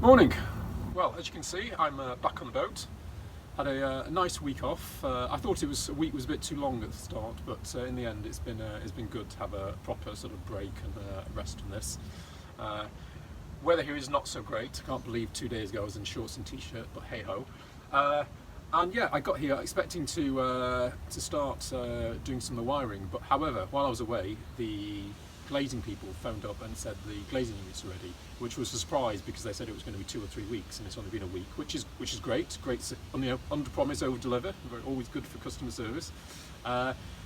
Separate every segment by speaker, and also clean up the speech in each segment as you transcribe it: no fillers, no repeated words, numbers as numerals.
Speaker 1: Morning. Well, as you can see, I'm back on the boat. Had a nice week off. I thought a week was a bit too long at the start, but in the end, it's been good to have a proper sort of break and rest from this. Weather here is not so great. I can't believe 2 days ago I was in shorts and t-shirt, but hey ho. And yeah, I got here expecting to start doing some of the wiring, but however, while I was away, the glazing people phoned up and said the glazing units are ready, which was a surprise because they said it was going to be 2 or 3 weeks, and it's only been a week, which is great. Great, under promise, over deliver. Always good for customer service.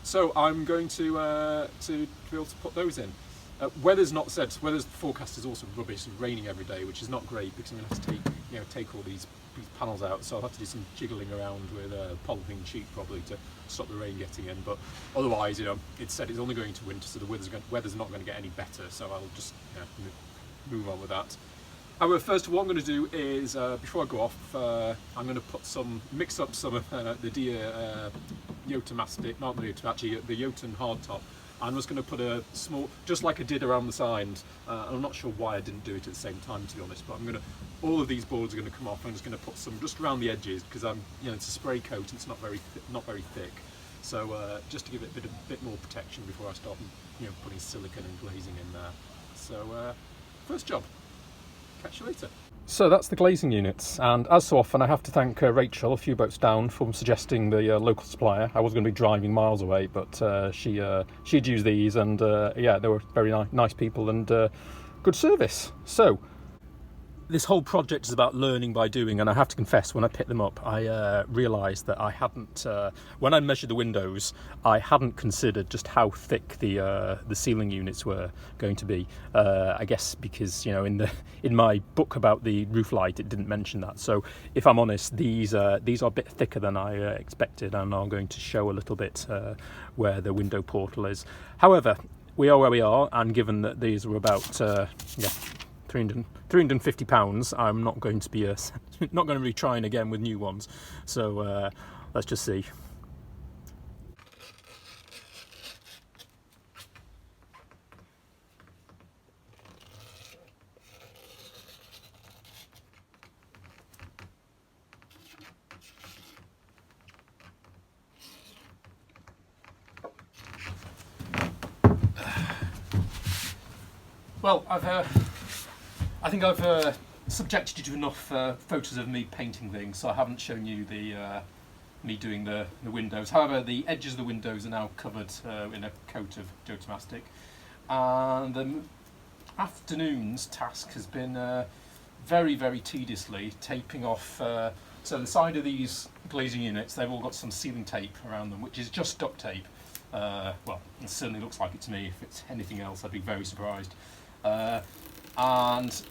Speaker 1: So I'm going to be able to put those in. Weather's not said. Weather's forecast is also rubbish and raining every day, which is not great because I'm going to have to take all these panels out. So I'll have to do some jiggling around with a polythene sheet probably to stop the rain getting in. But otherwise, it's said it's only going to winter, so the weather's not going to get any better. So I'll just move on with that. However, first of all, what I'm going to do is before I go off, I'm going to mix up some of the Deer Jotun mastic, not the Jotun, actually the Jotun hardtop. I'm just going to put a small, just like I did around the side. I'm not sure why I didn't do it at the same time, to be honest. But all of these boards are going to come off. I'm just going to put some just around the edges because it's a spray coat. It's not very thick. So just to give it a bit more protection before I start, putting silicone and glazing in there. So first job. Catch you later. So that's the glazing units, and as so often I have to thank Rachel, a few boats down, for suggesting the local supplier. I was going to be driving miles away, but she'd used these, and yeah, they were very nice people and good service. So this whole project is about learning by doing, and I have to confess, when I picked them up, I realised that I hadn't, when I measured the windows, I hadn't considered just how thick the ceiling units were going to be. I guess because in my book about the roof light, it didn't mention that. So if I'm honest, these are a bit thicker than I expected, and I'm going to show a little bit where the window portal is. However, we are where we are, and given that these were about £350, I'm not going to be trying again with new ones. So let's just see. Well, I think I've subjected you to enough photos of me painting things, so I haven't shown you me doing the windows. However, the edges of the windows are now covered in a coat of Jotun mastic, and the afternoon's task has been very, very tediously taping off. So the side of these glazing units, they've all got some sealing tape around them, which is just duct tape. Well, it certainly looks like it to me. If it's anything else, I'd be very surprised. And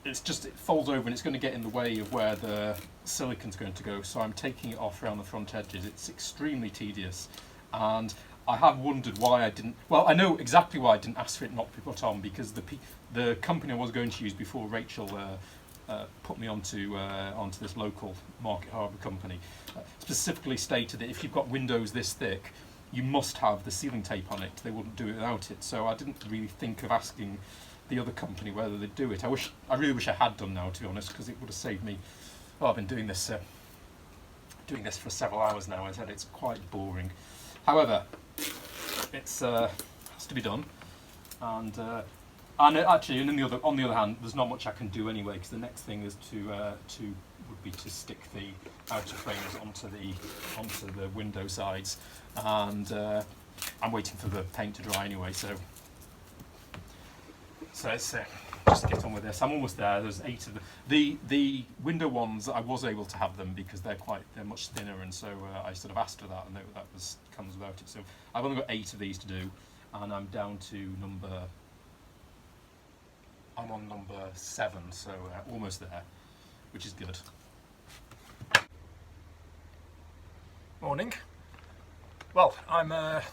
Speaker 1: it folds over and it's going to get in the way of where the silicon's going to go, so I'm taking it off around the front edges. It's extremely tedious, and I have wondered why I didn't. Well, I know exactly why I didn't ask for it not to be put on, because the company I was going to use before Rachel put me onto this local Market Harbour company specifically stated that if you've got windows this thick, you must have the sealing tape on it. They wouldn't do it without it. So I didn't really think of asking the other company whether they'd do it. I really wish I had done now, to be honest, because it would have saved me. Well, I've been doing this for several hours now. I said it's quite boring. However, it's has to be done, and actually, on the other hand, there's not much I can do anyway, because the next thing is would be to stick the outer frames onto the window sides, and I'm waiting for the paint to dry anyway. So it's just get on with this. I'm almost there. There's 8 of them. The window ones, I was able to have them because they're much thinner, and so I sort of asked for that, and that comes without it. So I've only got 8 of these to do, and I'm down to I'm on number 7, so almost there, which is good. Morning. Well, the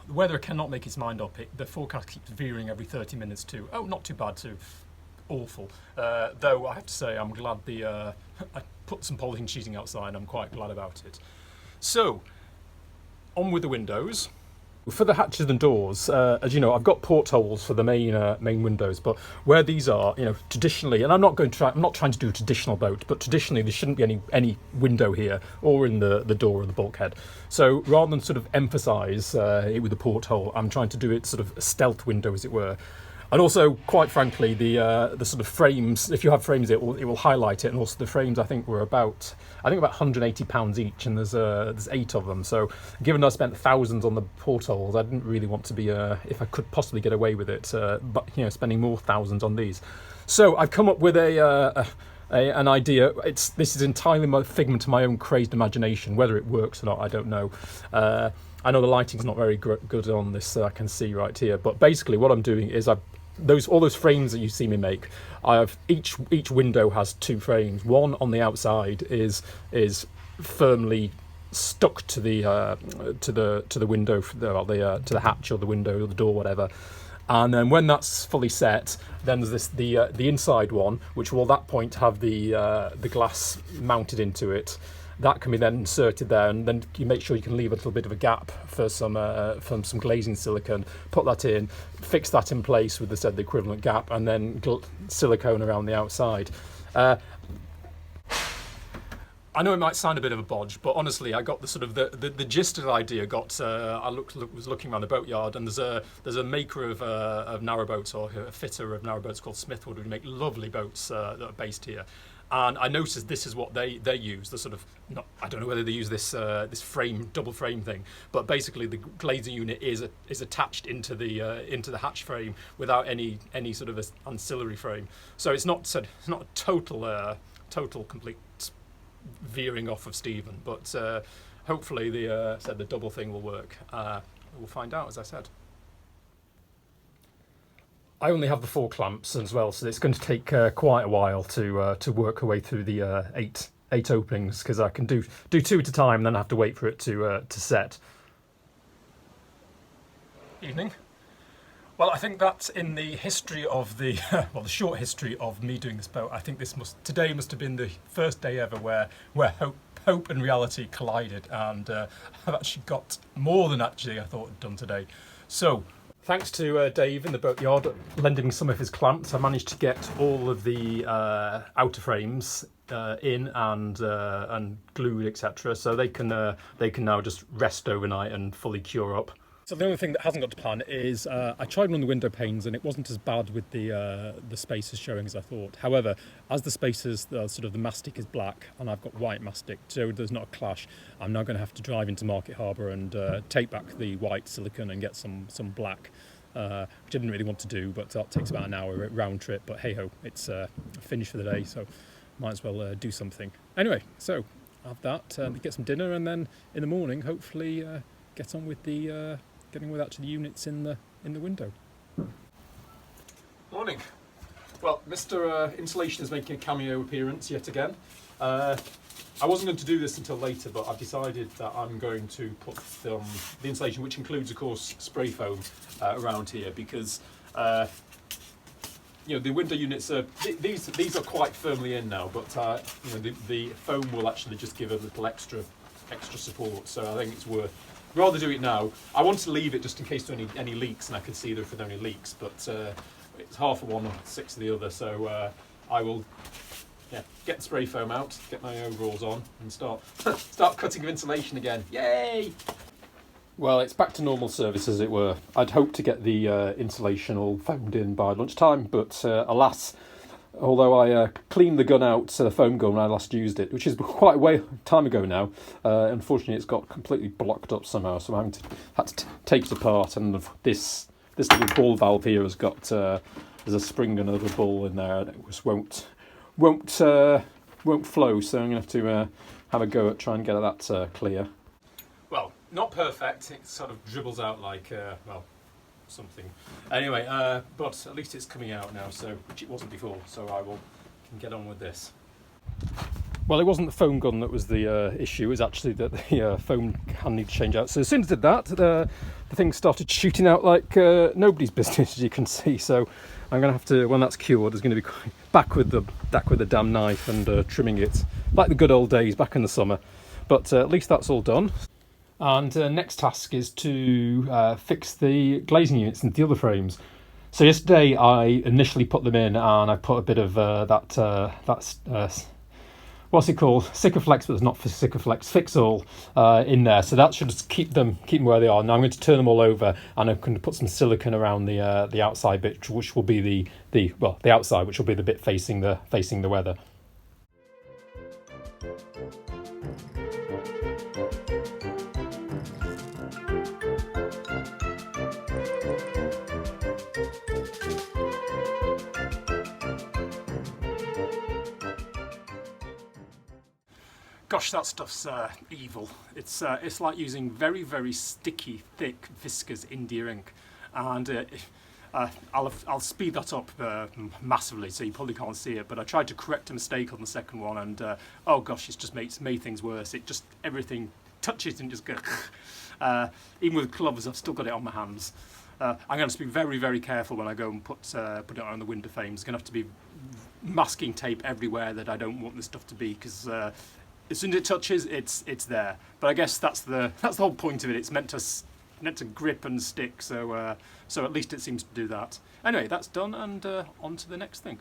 Speaker 1: weather cannot make its mind up. The forecast keeps veering every 30 minutes to, not too bad, to awful. Though I have to say, I'm glad I put some polythene sheeting outside. I'm quite glad about it. So, on with the windows. For the hatches and doors, as you know, I've got portholes for the main windows, but where these are, traditionally, and I'm not trying to do a traditional boat, but traditionally there shouldn't be any window here or in the door or the bulkhead. So rather than sort of emphasise it with a porthole, I'm trying to do it sort of a stealth window, as it were. And also, quite frankly, the sort of frames, if you have frames, it will highlight it. And also the frames, I think about £180 each, and there's 8 of them. So given I spent thousands on the portholes, I didn't really want to be, if I could possibly get away with it, but spending more thousands on these. So I've come up with an idea. This is entirely my figment of my own crazed imagination. Whether it works or not, I don't know. I know the lighting's not very good on this, I can see right here. But basically, what I'm doing is all those frames that you see me make. I have each window has 2 frames. One on the outside is firmly stuck to the window, to the hatch or the window or the door, whatever. And then when that's fully set, then there's the inside one, which will at that point have the glass mounted into it. That can be then inserted there, and then you make sure you can leave a little bit of a gap for some glazing silicone. Put that in, fix that in place with the equivalent gap, and then silicone around the outside. I know it might sound a bit of a bodge, but honestly, I got the sort of the gist of the idea. I was looking around the boatyard, and there's a maker of narrowboats, or a fitter of narrowboats called Smithwood, who make lovely boats that are based here. And I noticed this is what they use. The sort of I don't know whether they use this double frame thing, but basically the glazing unit is attached into the hatch frame without any sort of ancillary frame. So it's not a total complete veering off of Stephen, but hopefully the double thing will work. We'll find out, as I said. I only have the 4 clamps as well, so it's going to take quite a while to work our way through the 8 openings, because I can do 2 at a time, and then I have to wait for it to set. Evening. Well, I think that in the history of the the short history of me doing this boat, I think today must have been the first day ever where hope and reality collided, and I've actually got more than I thought I'd done today. So, thanks to Dave in the boatyard lending me some of his clamps, I managed to get all of the outer frames in and glued, etc. So they can now just rest overnight and fully cure up. So the only thing that hasn't got to plan is I tried one of the window panes, and it wasn't as bad with the spacers showing as I thought. However, as the spacers, the mastic is black and I've got white mastic, so there's not a clash. I'm now going to have to drive into Market Harbour and take back the white silicone and get some black, which I didn't really want to do, but that takes about an hour round trip. But hey ho, it's finished for the day, so might as well do something. Anyway, so have that, get some dinner, and then in the morning, hopefully get on with the getting with actually the units in the window. Morning. Well, Mr. Insulation is making a cameo appearance yet again. I wasn't going to do this until later, but I've decided that I'm going to put the insulation, which includes, of course, spray foam, around here, because the window units are these are quite firmly in now, but the foam will actually just give a little extra support. So I think it's worth. Rather do it now. I want to leave it just in case there are any leaks, and I can see if there are any leaks, but it's half of one and 6 of the other, so I will get the spray foam out, get my overalls on, and start cutting of insulation again. Yay! Well, it's back to normal service, as it were. I'd hoped to get the insulation all foamed in by lunchtime, but alas, although I cleaned the gun out, the foam gun, when I last used it, which is quite a time ago now, unfortunately it's got completely blocked up somehow, so I had to take it apart, and this little ball valve here has got there's a spring and a little ball in there, and it just won't flow, so I'm going to have to have a go at trying to get that clear. Well, not perfect, it sort of dribbles out like, something. Anyway, but at least it's coming out now, which it wasn't before, so can get on with this. Well, it wasn't the foam gun that was the issue, it was actually that the foam can need to change out. So as soon as I did that, the thing started shooting out like nobody's business, as you can see. So I'm going to have to, when that's cured, there's going to be back with the damn knife and trimming it, like the good old days back in the summer. But at least that's all done.
Speaker 2: And next task is to fix the glazing units and the other frames. So yesterday I initially put them in, and I put a bit of what's it called, Sikaflex, but it's not for Sikaflex, Fix All in there. So that should just keep them where they are. Now I'm going to turn them all over, and I'm going to put some silicone around the outside bit, which will be the outside, which will be the bit facing the weather.
Speaker 1: Gosh, that stuff's evil. It's like using very, very sticky, thick, viscous India ink, and I'll speed that up massively, so you probably can't see it. But I tried to correct a mistake on the second one, and oh gosh, it's just made things worse. It just everything touches and just goes. Even with gloves, I've still got it on my hands. I'm going to be very, very careful when I go and put it on the window frames. There's going to have to be masking tape everywhere that I don't want this stuff to be, because as soon as it touches, it's there. But I guess that's the whole point of it. It's meant to grip and stick. So at least it seems to do that. Anyway, that's done, and on to the next thing.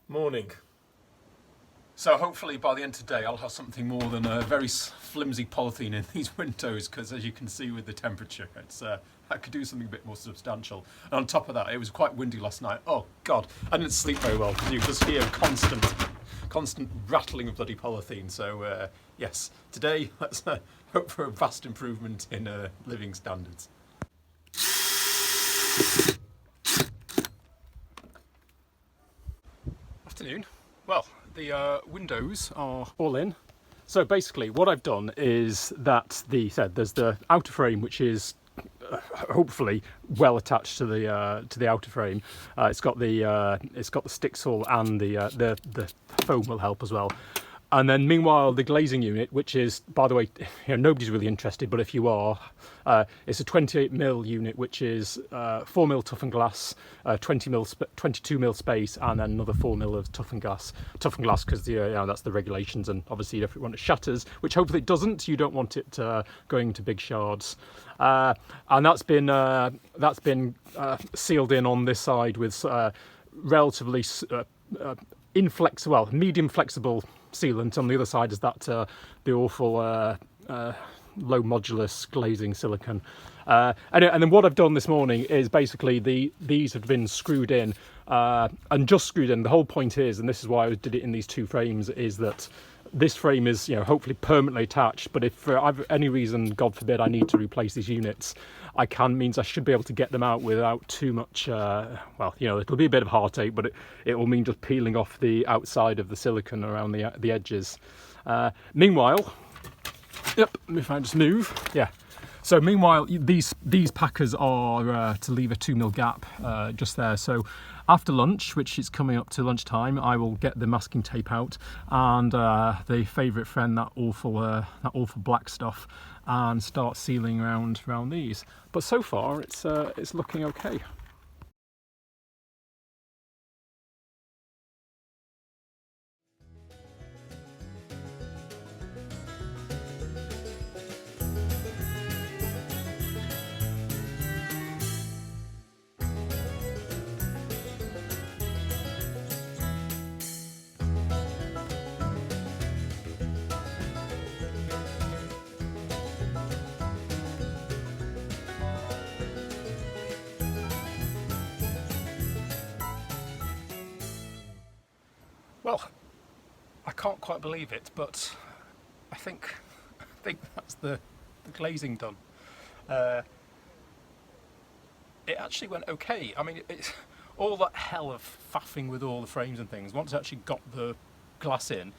Speaker 1: Morning. So hopefully by the end of the day I'll have something more than a very flimsy polythene in these windows, because as you can see with the temperature, I could do something a bit more substantial. And on top of that, it was quite windy last night. Oh God, I didn't sleep very well because you just hear constant rattling of bloody polythene. So yes, today let's hope for a vast improvement in living standards. Afternoon. Well, the windows are all in. So basically what I've done is that there's the outer frame, which is hopefully well attached to the outer frame. It's got the stick saw, and the foam will help as well. And then meanwhile, the glazing unit, which is, by the way, nobody's really interested, but if you are, it's a 28mm unit, which is 4mm toughened glass, 22mm space, and then another 4mm of toughened glass, because that's the regulations, and obviously if you want it shatters, which hopefully it doesn't, you don't want it going to big shards. And that's been sealed in on this side with relatively medium flexible sealant. On the other side is that the awful low modulus glazing silicone. And then what I've done this morning is basically these have been screwed in, and just screwed in. The whole point is, and this is why I did it in these two frames, is that this frame is hopefully permanently attached, but if for any reason, God forbid, I need to replace these units, I should be able to get them out without too much, it'll be a bit of heartache, but it will mean just peeling off the outside of the silicone around the edges. Meanwhile, if I just move, so meanwhile, these packers are to leave a 2mm gap just there. So after lunch, which is coming up to lunchtime, I will get the masking tape out and the favourite friend, that awful black stuff, and start sealing around these. But so far, it's looking okay. Well, I can't quite believe it, but I think that's the glazing done. It actually went okay. I mean, it's all that hell of faffing with all the frames and things. Once I actually got the glass in,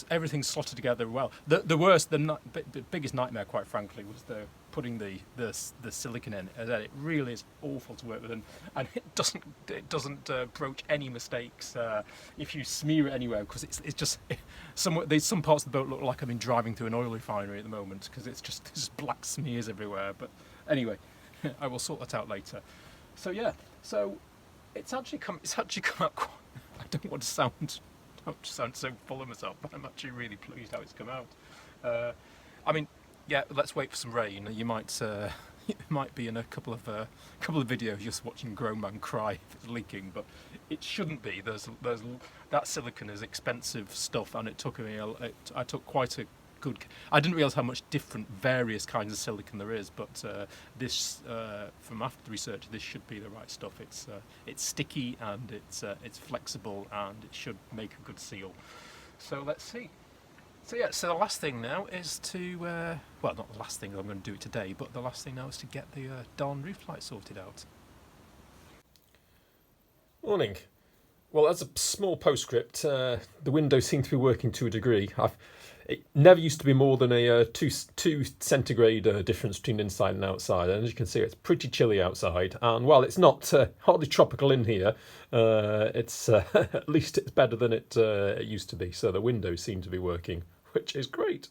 Speaker 1: everything slotted together well. The biggest nightmare, quite frankly, was putting the silicone in. It really is awful to work with, and it doesn't broach any mistakes if you smear it anywhere, because it's just there's some parts of the boat look like I've been driving through an oil refinery at the moment, because there's just black smears everywhere. But anyway, I will sort that out later. So yeah, so it's actually come out quite, I don't want to sound
Speaker 2: which sounds so full of myself, but I'm actually really pleased how it's come out. I mean, yeah, let's wait for some rain. You might it might be in a couple of videos just watching grown man cry if it's leaking, but it shouldn't be. There's that silicone is expensive stuff, and it took me I took quite a good. I didn't realise how much different various kinds of silicone there is, but this from after the research, this should be the right stuff. It's sticky and it's flexible and it should make a good seal. So let's see. So the last thing now is to, well, not the last thing I'm going to do it today, but the last thing now is to get the darn roof light sorted out. Morning. Well, as a small postscript, the windows seem to be working to a degree. It never used to be more than a 2 centigrade difference between inside and outside, and as you can see, it's pretty chilly outside. And while it's not hardly tropical in here, it's at least it's better than it used to be. So the windows seem to be working, which is great.